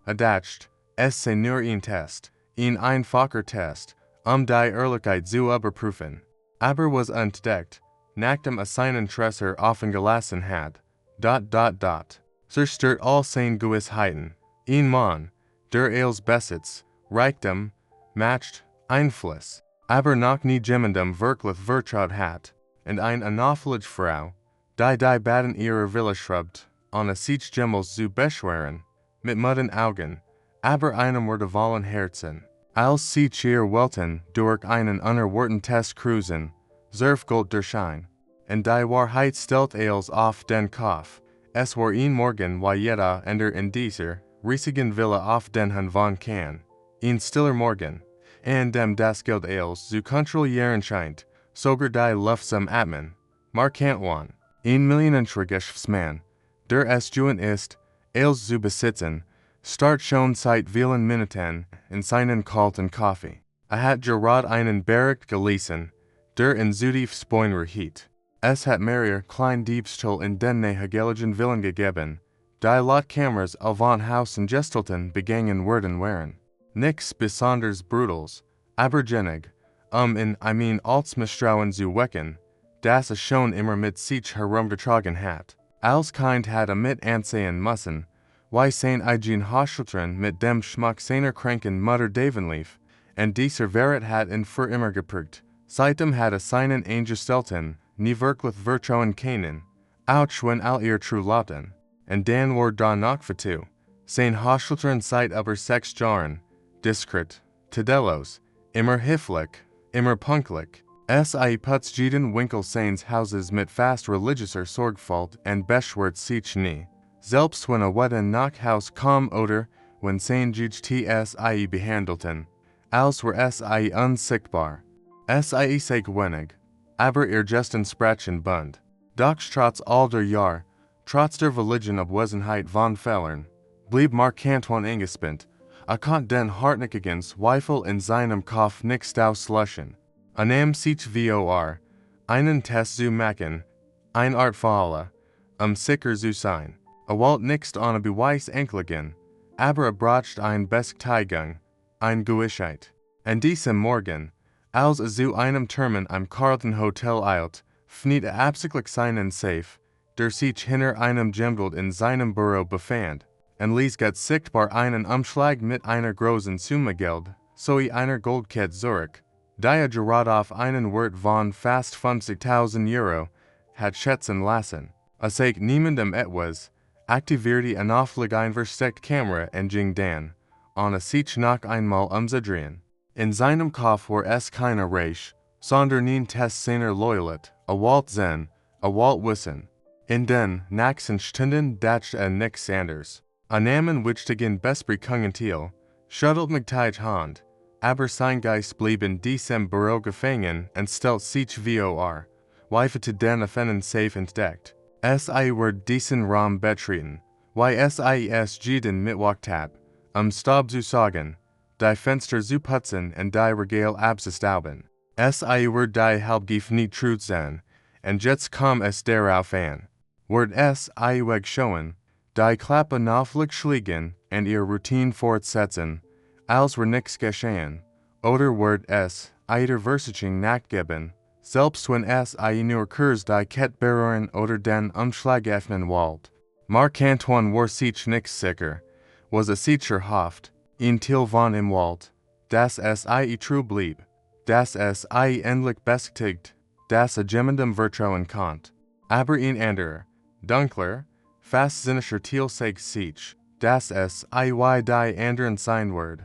adacht, es se nur ein Test, ein Fokker Test, die Ehrlichkeit zu überprüfen. Aber was entdeckt, nachdem es seinen Tresor offen gelassen hat, zerstört all seine Gewissheiten, ein Mann, der als Besitz, Reichtum, matcht, Einfluss, aber noch nie jemandem wirklich vertraut hat, und eine unauffällige Frau, die Baden ihrer Villa schrubbt, ohne sich jemals zu beschweren, mit müden Augen, aber einem wundervollen Herzen, als sich ihr Welten durch einen unerwarteten Test cruisen, Gold der Schein, und die Wahrheit stellt als auf den Kopf, es war ein Morgen wie jeder ender in dieser riesigen Villa auf den Hund von kann, ein stiller Morgen, and dem das Geld als zu kontrollieren scheint, sogar die Luft zum Atmen, markant one, ein millionenschwer Geschäftsmann, der es gewohnt ist, als zu besitzen, start schon seit vielen Minuten in seinen kalten Kaffee. Hat gerade einen Bericht gelesen, der in Südif Spoiler hielt. Es hat mehrere kleine Diebstahl in den nahegeligen Villen gegeben, die laut Kameras von Haus und Gestalten begangen worden waren. Nix besonders brutals, aber genig, als Misstrauen zu wecken, das es schon immer mit sich herumgetragen hat. Als Kind hat mit ansehen müssen, wie sein eigen Hascheltren mit dem Schmuck seiner kranken Mutter lief, und dieser Verrat hat ihn für immer geprägt. Seitdem hat seinen Angestellten nie wirklich vertrauen können, auch wenn all ihr Trulauten, und dann war da noch dazu, sein Hascheltren seit über 6 Jahren, diskret, tadellos, immer höflich, immer pünktlich. Sie putzt jeden Winkel seines Hauses mit fast religiöser Sorgfalt und beschwert sich nie. Selbst wenn Wetten nach Haus kam oder wenn sein GTSI behandelten, als wär sie unsichtbar. Sie sei wenig, aber ihr gesten Sprachen bund. Doch trotz all der Jahr, trotz der Religion Abwesenheit von Fehlern, blieb markant angespannt, konnte den hartnäckigen Zweifel in seinem Kopf nicht auslöschen. Sich vor, einen Test zu machen, ein Art Falle, sicher zu sein. Wollt nicht ohne Beweis anklicken, aber bracht ein Bestätigung, ein Gewissheit. An diesem Morgen, als zu einem Termin am Carlton Hotel eilt, fand absichtlich seinen Safe, der sich hinter einem Gemgeld in seinem Büro befand, und ließ ganz sichtbar einen Umschlag mit einer großen Summe Geld, sowie einer Goldkette zurück, die gerade auf einen Wert von fast 50.000 Euro hat schätzen lassen. Es sagt niemandem etwas, aktivierte unauffällig ein versteckte Kamera und ging dann, ohne sich noch einmal umzudrehen. In seinem Kopf war es keine Reich, sondern ein Test seiner Loyalität, wollt sehen, wollt wissen. In den nächsten Stunden dachte nichts anderes. An einem wichtigen Besprechungen teil, schuttelt mich die Hand, aber sein Geist blieb in diesem Büro gefangen und stellt sich vor, wie den offenen Safe entdeckt. Wird diesen Raum betreten, wie es jeden mitwacht hat, Staub zu saugen, die Fenster zu putzen und die Regale abzustauben. Wird die Halbgift nicht trut sein, und jetzt kam es darauf an. Wird weg schauen, die Klappe nauffällig schlägen und ihre Routine fortsetzen, als wär nichts geschehen, oder wird es der Versicherung nachgeben, selbst wenn es nur kurz die Kette berühren oder den Umschlag öffnen wollt. Markant war sich nicht sicher, was es sicher hofft, ihn til von im Wald, dass es true blieb, dass es endlich bestätigt, dass jemandem vertrauen konnte. Aber ein anderer, dunkler, fast sinnischer Teil sagt sich, dass es die anderen sein wird,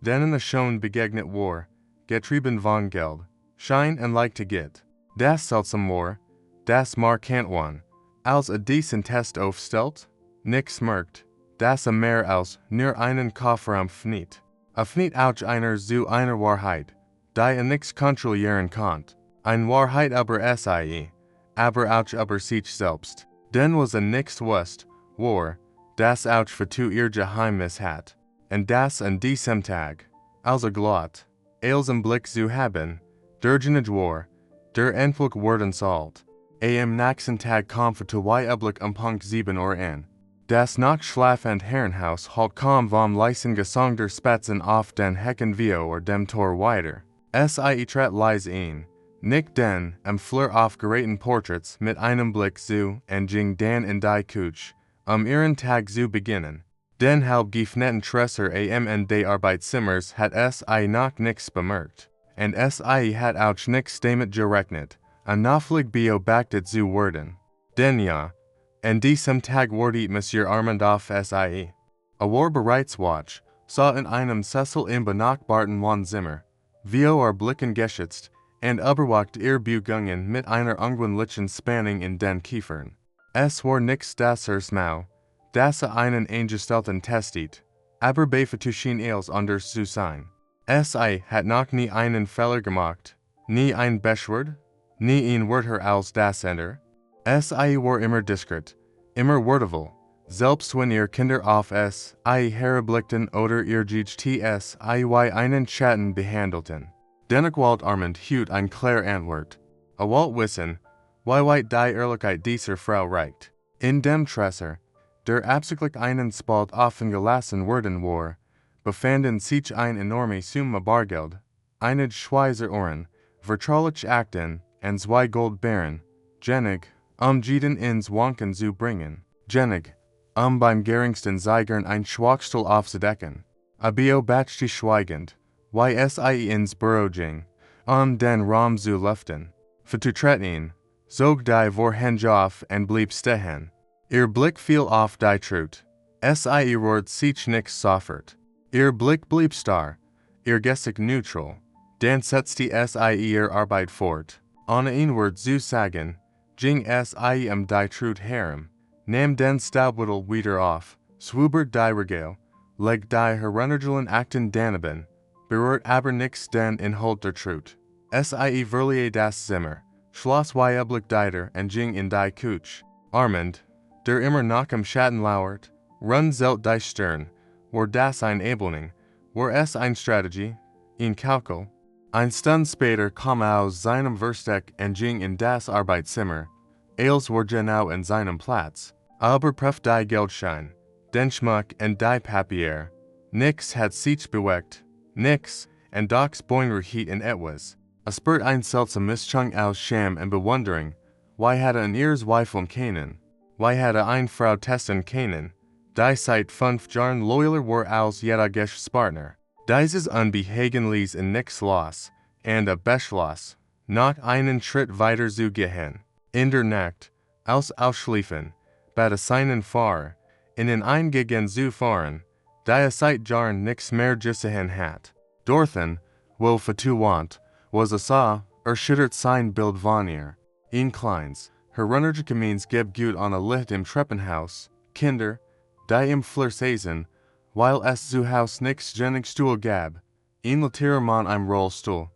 denen schon begegnet war, getrieben von Geld, Schein und Leichtigkeit. Das seltsam war, das markant one, als diesen Test aufstellt, nix merkt, dass mehr als nur einen Kofferraum fniet. Fniet auch einer zu einer Wahrheit, die nix kontrollieren konnte. Ein Wahrheit über sie, aber auch über sich selbst. Denn was nix wusst, war, das auch für ihr Geheimnis hat. Und das an diesem Tag, als glott, als im Blick zu haben, der Genage war, der endlich worden sollt. Am nächsten Tag kommt für 2 Punkt 7 Uhr an. Das noch schlafend Herrenhaus halt kaum vom Leisen gesongter Spatzen auf den Hecken Vio or dem Tor weiter. Sie trat leise ein, nicht den Fleur auf geraten Portraits mit einem Blick zu und ging dann in die Küche, ihren Tag zu beginnen. Den halb gefnetten Tresor am des Arbeitszimmers hat sie noch nix bemerkt, und sie hat auch nix damit gerechnet, nachflig beobachtet zu werden. Denn ja, an diesem Tag wurde Monsieur Armand auf sie. War bereits wach, sah in einem Sessel im benachbarten Wohnzimmer, Vio Blicken geschützt, und überwacht ihr Beugungen mit einer ungründlichen Spannung in den Kiefern. Es war nix das Mau, das einen eingestellten testet, aber bevorzugen als anders zu sein. Sie hat noch nie einen Fehler gemacht, nie ein Beschwert, nie ein Wörter als das Ender. Sie war immer diskret, immer würdevoll, selbst wenn ihr Kinder auf sie herblickten oder ihr GT wie einen Schatten behandelten. Dennoch wollte Armand Hut ein klar Antwort. Wollte wissen, wie die Ehrlichkeit dieser Frau reicht. In dem Tresor, der absichtlich einen Spalt offen gelassen worden war, befanden sich eine enorme Summe Bargeld, einige Schweizer Ohren, vertrauliche Akten und zwei Goldbarren, genig, jeden ins Wanken zu bringen, genig, beim geringsten Zeigern ein Schwachstel aufzudecken. Beobachte schweigend, wie sie ins Büro ging, den Raum zu lüften. Verzutreten, zog die Vorhänge auf und blieb stehen. Ihr Blick fiel auf die Trut. Sie rührte sich nix sofort. Ihr Blick blieb starr, ihr Gestik neutral. Dann setzte sie ihre Arbeit fort. Ohne ein Wort zu sagen, ging sie die Trut herum, nahm den Staubwedel wieder auf, swubert die Regale, legte die herunterliegenden Akten daneben, berührt aber nix den Inhalt der Trut. Sie verließ das Zimmer, schloss Blick dieder und ging in die Küche. Armand, der immer noch im Schatten lauert, runzelt die Stirn. War das ein Eibelung? War es eine Strategie? Ein Kalkül? Eine Stunde später kam aus seinem Versteck und ging in das Arbeitszimmer. Alles war genau in seinem Platz. Überprüft die Geldschein, den Schmuck und die Papier. Nix hat sich bewegt. Nix, und doch Boinger hielt in etwas. Spürt ein seltsam Mischung aus Scham und Bewunderung. Wie hatte ihr Zweifeln können? Wie hatte eine Frau testen können? Die seit 5 Jahren loyaler war als jeder Geschäftspartner. Dieses Unbehagen ließ in nix los, und beschloss, noch einen Schritt weiter zu gehen. In der Nacht, als Ausschlafen, bei seinen Fahrer, in ein Gegend zu fahren, die seit Jahren nix mehr gesehen hat. Dorthin, wo vertuwant, was erschüttert sein Bild von ihr. Ein kleines, heruntergekommenes gibt gut an Licht im Treppenhaus, Kinder, die im Flur saßen, weil es zu Haus nix Stuhl gab, ein laterer Mann im Rollstuhl,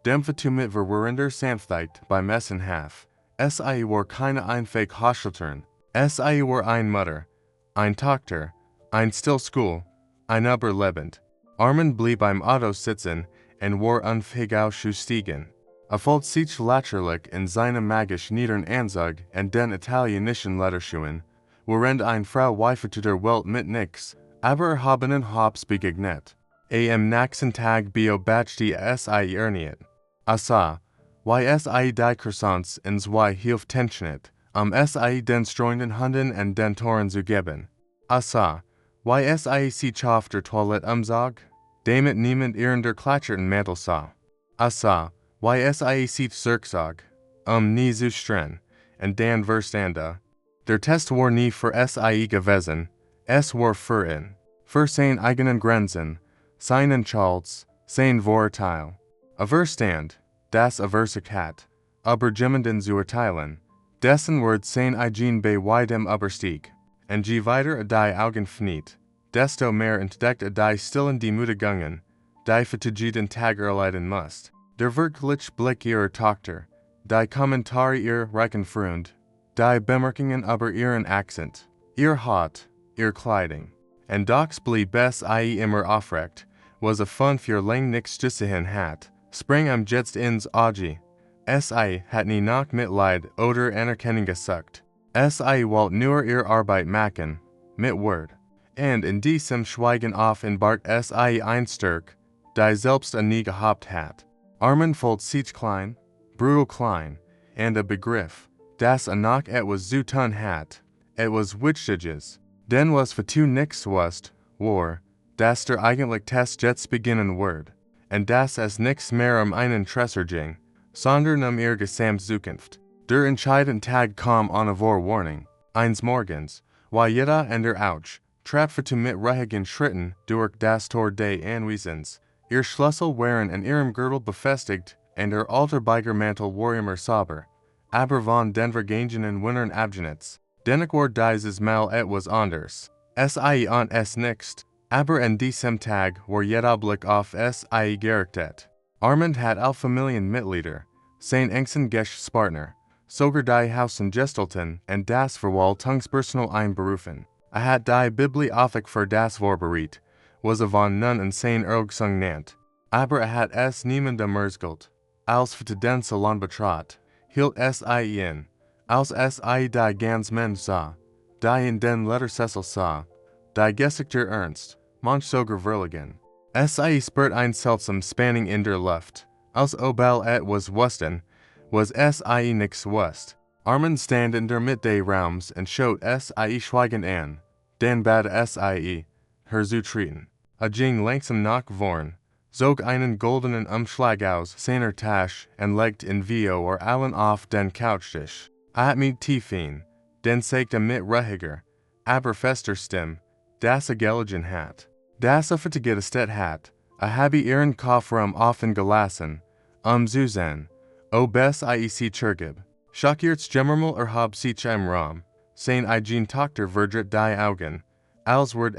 dem Vertu mit verwirrender Sanftheit beim Essenhaf. Sie war keine einfache Hosteltern, sie war ein Mutter, ein Tochter, ein Stillschul, ein Überlebend. Armand blieb beim Auto sitzen und war unfähig auszusteigen. Folgt sich lächerlich in seinem magisch niederen Anzug und den italienischen Lederschuhen, worin eine Frau weiferte der Welt mit nix, aber habenen Hops begegnet. Am nächsten Tag beobachtete sie erneut. Sah, wie sie die Croissants in zwei Hilftenschnitt, sie den streuenden Hunden und den Toren zu geben. Sah, wie sie sich auf der Toilette umsah, damit niemand ihren der klatscherten Mantel sah. Sah, wie sie sich zurücksah, nie zu streng, und dann verstande. Der Test war nie für sie gewesen, es war für ihn, für seine eigenen Grenzen, seinen Stolz, sein Vorurteil. Verstand, das sich hat, aber jemanden zu urteilen, dessen Wort sein eigen bei weitem überstieg. Und je weiter die Augen fniet, desto mehr entdeckte die stillen Demütigungen, die für jeden Tag erleiden musst. Der wirkliche Blick ihrer Tochter, die Kommentare ihrer reichen Freund, die Bemerkungen über ihren Akzent, ihr Haut, ihr Kleidung. Und doch blieb sie immer aufrecht, was von für lang nichts gesehen hat, sprang jetzt ins Auge. Sie hat nie noch Mitleid oder Anerkennung gesucht. Sie wollte nur ihre Arbeit machen, mit Word. And in diesem Schweigen auf in Bart sie ein Stück, die selbst nie gehabt hat. Armen volt sich klein, brutal klein, and a Begriff, das noch etwas zu tun hat, etwas Wichtiges, denn was für tu nix wust, war, dass der eigentlich Test jetzt beginnen wird, and dass es nix mehr einen Tresor ging, sondern ihr Gesamtzukunft. Der entscheidende Tag kam ohne Vorwarning, eines Morgens, weil jeder and der Ouch, trapfte mit ruhigen Schritten durch das Tor des Anwesens, ihr Schlüssel waren an ihrem Gürtel befestigt, and der alter Beigermantel war immer sauber, aber von den vergangenen Wintern abgenutzt. Dennoch war dieses Mal etwas anders. Sie und es nichts, aber an diesem Tag war jeder Blick auf sie gerichtet. Armand hat Familienmitglieder, sein engsten Geschäftspartner, sogar die Hausangestellten und das Verwaltungspersonal einberufen. Hat die Bibliothek für das Vorbereitet, was von nun an sein Ergsung nennt. Aber hat es niemandem erzählt. Als für den Salon betrat, hielt sie in, als sie die ganz Mensch sah, die in den Lettersessel sah, die Gesichter ernst, manch sogar verlegen. Sie spürt ein seltsam Spanning in der Luft, als obel etwas wussten, was sie nix wust. Armand stand in der Mitte des Raums und schaut sie schweigend an, dann bad sie, her zu treten. Ging langsam nach vorn, zog einen goldenen Umschlag aus seiner Tasche und legte in Vio or allen auf den Couchtisch. Mit tiefen, den sagte mit ruhiger, aber fester Stimme, dass gelegen hat. Das aufgegestet hat, habe ihren Kofferraum offen gelassen, zu sehen, ob sie zurgib. Schockiert gemmermal sich im Raum, sein eigen Tochter verdreht die Augen, als wird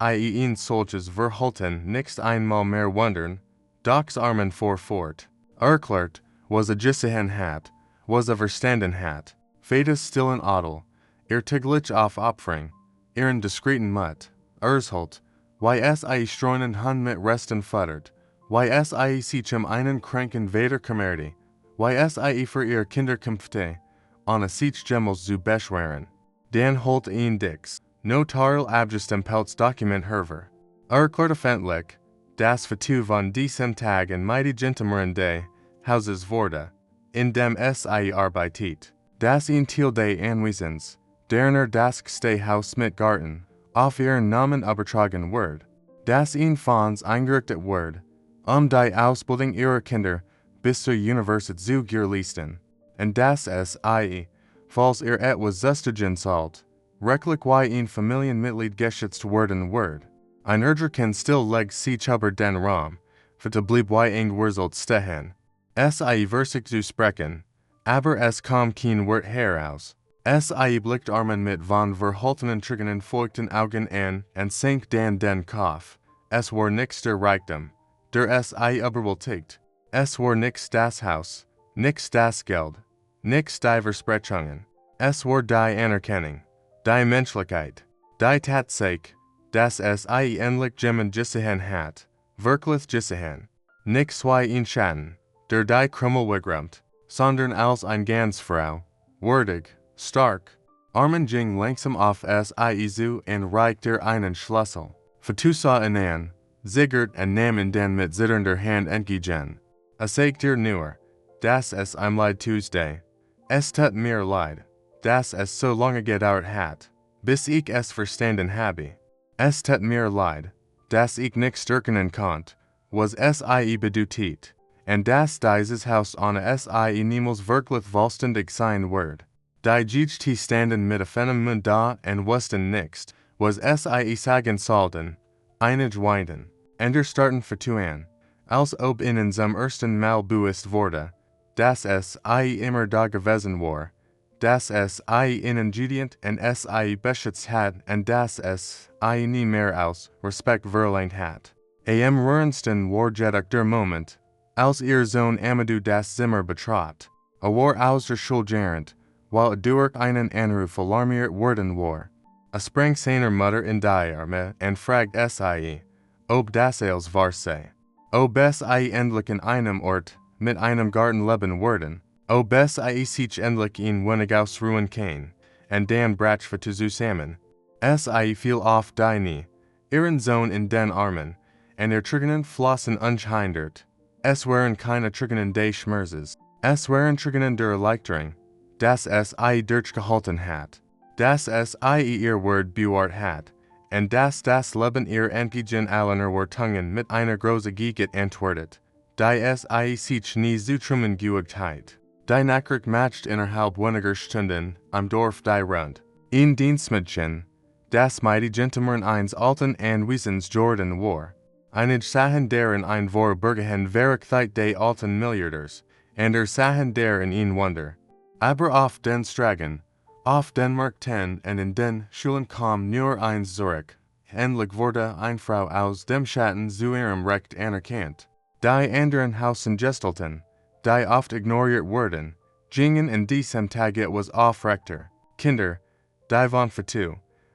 ihn solches Verhalten nicht einmal mehr wundern, Doc's Armen fort. Erklärt, was gesehen hat, was verstanden hat, fedes stillen Adel, täglich auf Opfering, ihren diskreten Mut, erzählt, why streuen Hund mit Resten futtert, why sich einen kranken Vater kümmerte, why für ihr Kinder kämpfte, ohne sich jemals zu beschweren. Dan holt ihn dix, notarl abgestem Pelz Dokument herver. Erklärt öffentlich, das Vertu von diesem Tag in mighty Gentleman des Hauses wurde, in dem sie arbeitet, das ihn til des Anwesens, derner das Haus mit Garten, auf ihren Namen übertragen wird, das ihn Fonds eingerichtet wird, die Ausbildung ihrer Kinder bis zur Universität zu leisten, und das sie, falls etwas zustigen sollt, rechtlich wie ein Familienmitglied geschützt werden wird. Ein kann still leg sich über den Raum, für te blieb wie eng wurselt stehen. Sie versicht zu sprechen, aber es kam kein Wort heraus. Sie blickt Armen mit von verhaltenen triggenen feuchten Augen an und senkt dann den Kopf. Es war nix der Reichtum, der sie überwältigt. Es war nix das Haus, nix das Geld, nix die Versprechungen. Es war die Anerkennung, die Menschlichkeit, die Tatsache, dass sie endlich jemand gesehen hat, wirklich gesehen. Nix wie ein Schatten, der die Krümmel wegräumt, sondern als ein ganz Frau, würdig, stark. Armand ging langsam auf sie zu und reichte einen Schlüssel. Vertusa ihn an, zittert und nahm ihn dann mit zitternder Hand entgegen. Sagte nur, dass es leid Tuesday. Es tut mir leid, dass es so lange gedauert hat, bis ich es verstanden habe. Es tut mir leid, dass ich nicht erkennen konnte, was sie bedeutet, und dass dieses Haus ohne sie niemals wirklich vollständig sein wird. Die Gijt standen mit offenem Mund da und wussten nicht, was sie sagen sollten, einig weinen, starten vertun, als ob ihnen zum ersten Mal bewusst wurde, dass sie immer da gewesen war, dass ihnen gedient und sie beschützt hat und dass sie nie mehr aus Respekt verlangt hat. Am rührendsten war jedoch der Moment, als ihr Sohn Amadou das Zimmer betrat. War aus der Schulgerend, weil durch einen Anruf alarmiert worden war. Sprang seiner Mutter in die Arme und fragt sie, ob das alles wahr sei. Ob sie endlich in einem Ort mit einem Garten leben würden. Ob sie sich endlich in wenig ausruhen kann, und dann brach für zusammen. Sie viel auf die nie, ihren Sohn in den Armen, and ihr Trigonen flossen unhindert. Es waren keine Trigonen des Schmerzes. Es waren Trigonen der Erleichterung, das sie durchgehalten hat. Das sie ihr Wort bewahrt hat, and das Leben ihr entgegen allen Erwartungen mit einer Großzügigkeit antwortet, die sie sich nie zutrümmen geübt. Die Nachricht macht innerhalb weniger Stunden am Dorf die Rund. Ein Dienstmädchen, das mighty Gentleman eines alten Anwesens Jordan war. Einige sahen der in ein Vorbergehen Werkzeit des alten Milliardärs, und sahen der in ein Wunder. Aber auf den Straßen, auf den Märkten und in den Schulen kam nur eins zurück. Endlich wurde eine Frau aus dem Schatten zu ihrem Recht anerkannt. Die anderen Hausen gestalten, die oft ignoriert wurden, gingen in diesem Tag etwas aufrechter. Kinder, die von Fatu,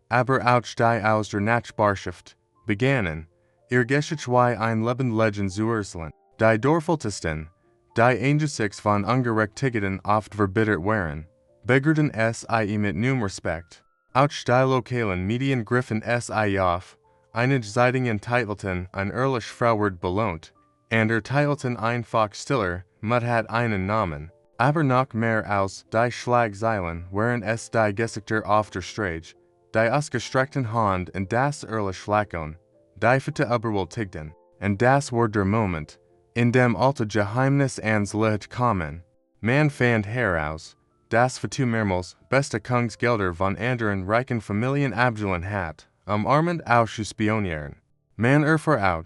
aber auch die aus der Nachbarschaft, begannen, ihr Geschichte ein Leben Legend zu erzählen. Die Dorfältesten, die angesichts von Ungerechtigkeiten oft verbittert waren, beggarten sie mit neuem Respekt. Auch die lokalen Medien griffen sie auf, einige Zeitungen titelten ein ehrlich Frauwort belohnt, und titelten einfach stiller, mit hat einen Namen. Aber noch mehr als die Schlagzeilen waren es die Gesichter auf der Straße, die ausgestreckten Hand und das ehrlich Flakon, die Fette überwältigten, und das war der Moment, in dem alte Geheimnis ans Licht kamen. Man fand heraus, dass Fatu mehrmals beste Kongsgelder von anderen reichen Familien abgeholt hat, Armand auszuspionieren. Man erfuhr auch,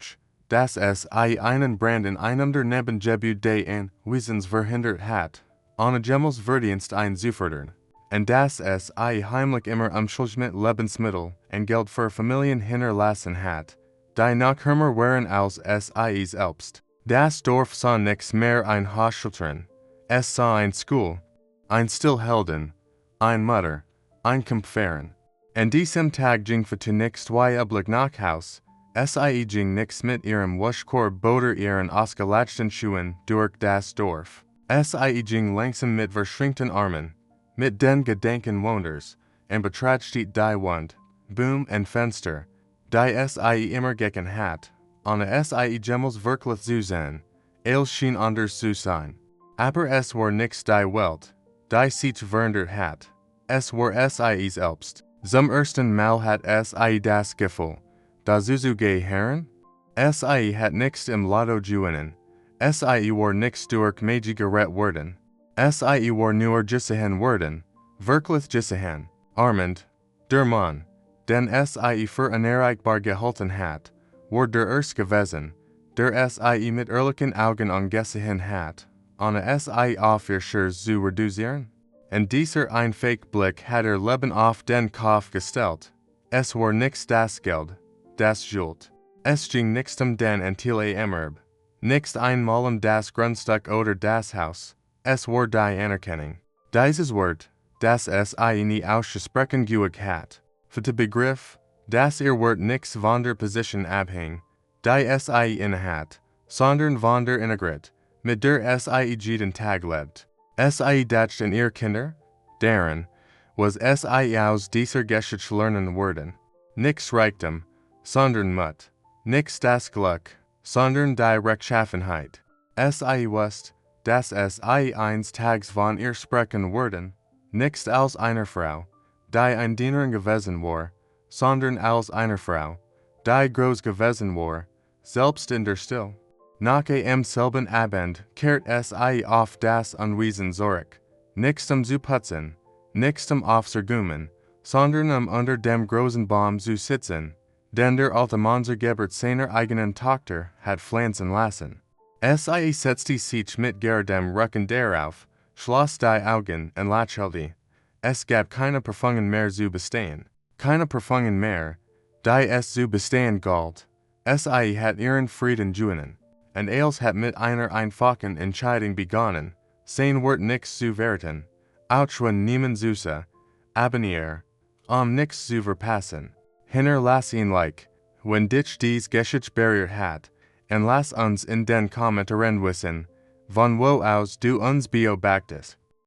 dass einen Brand in einem der Nebengebiete des Anwesens verhindert hat, ohne jemals Verdienst einzufordern, und dass heimlich immer Umschuldsmet Lebensmittel und Geld für Familien hinterlassen hat, die noch ärmer waren als sie selbst. Das Dorf sah nichts mehr ein Hochschultern, es sah ein School, ein Stillhelden, ein Mutter, ein Kämpferin. An diesem Tag ging Fatu nicht zweiblich nach Haus, sie ging nicht mit ihrem Waschkorb oder ihren ausgelatschten Schuhen durch das Dorf. Sie ging langsam mit verschränkten Armen, mit den Gedanken Wunders, und betrat steht die Wand, Boom und Fenster, die sie immer gegen hat, ohne sie jemals wirklich zu sehen. Es schien anders zu sein. Aber es war nichts die Welt, die sich verändert hat. Es war sie selbst. Zum ersten Mal hat sie das Gefühl, da zu gehören? Sie hat nichts im Lotto gewinnen. Sie war nichts durch Magie gerett worden. Sie war nur gesehen worden, wirklich gesehen. Armand, der Mann, den sie für unerreichbar gehalten hat, war der erste gewesen, der sie mit ehrlichen Augen angesehen hat, ohne sie auf ihr Scherz zu reduzieren. Und dieser einfache Blick hat ihr Leben auf den Kopf gestellt. Es war nichts das Geld, das Schuld. Es ging nichts den Antille Erwerb, nichts einmal das Grundstück oder das Haus. Es war die Anerkennung. Dieses Wort, das sie nie auszusprechen geübt hat, für den Begriff, dass ihr Wort nichts von der Position abhing, die sie innehat, sondern von der Integrität, mit der sie jeden Tag lebt. Sie dacht in ihr Kinder, deren, was sie aus dieser Geschichte lernen würden. Nichts Reichtum, sondern Mut. Nichts das Glück, sondern die Rechtschaffenheit. Sie wusste, dass sie eines Tages von ihr sprechen würden, nichts als einer Frau, die ein Dienerin gewesen war, sondern als einer Frau, die groß gewesen war, selbst in der Still. Nach selben Abend kehrt sie auf das Anwesen zurück, nichts zu putzen, nichts aufzuräumen, sondern unter dem großen Baum zu sitzen, denn der alte Mansergebert seiner eigenen Tochter hat pflanzen lassen. Sie setzte sich mit geradem Rücken darauf, schloss die Augen und lächelte. Es gab keine Prüfungen mehr zu bestehen, keine Prüfungen mehr, die es zu bestehen galt. Sie hat ihren Frieden gewonnen. Und es hat mit einer einfachen Entscheidung begonnen, sein Wort nichts zu werten, auch wenn niemand süße, abonniere, nichts zu verpassen. Hinterlass ihn like, wenn dich dies Geschichte berührt hat, und lass uns in den Kommentaren wissen, von wo aus du uns beobachtest.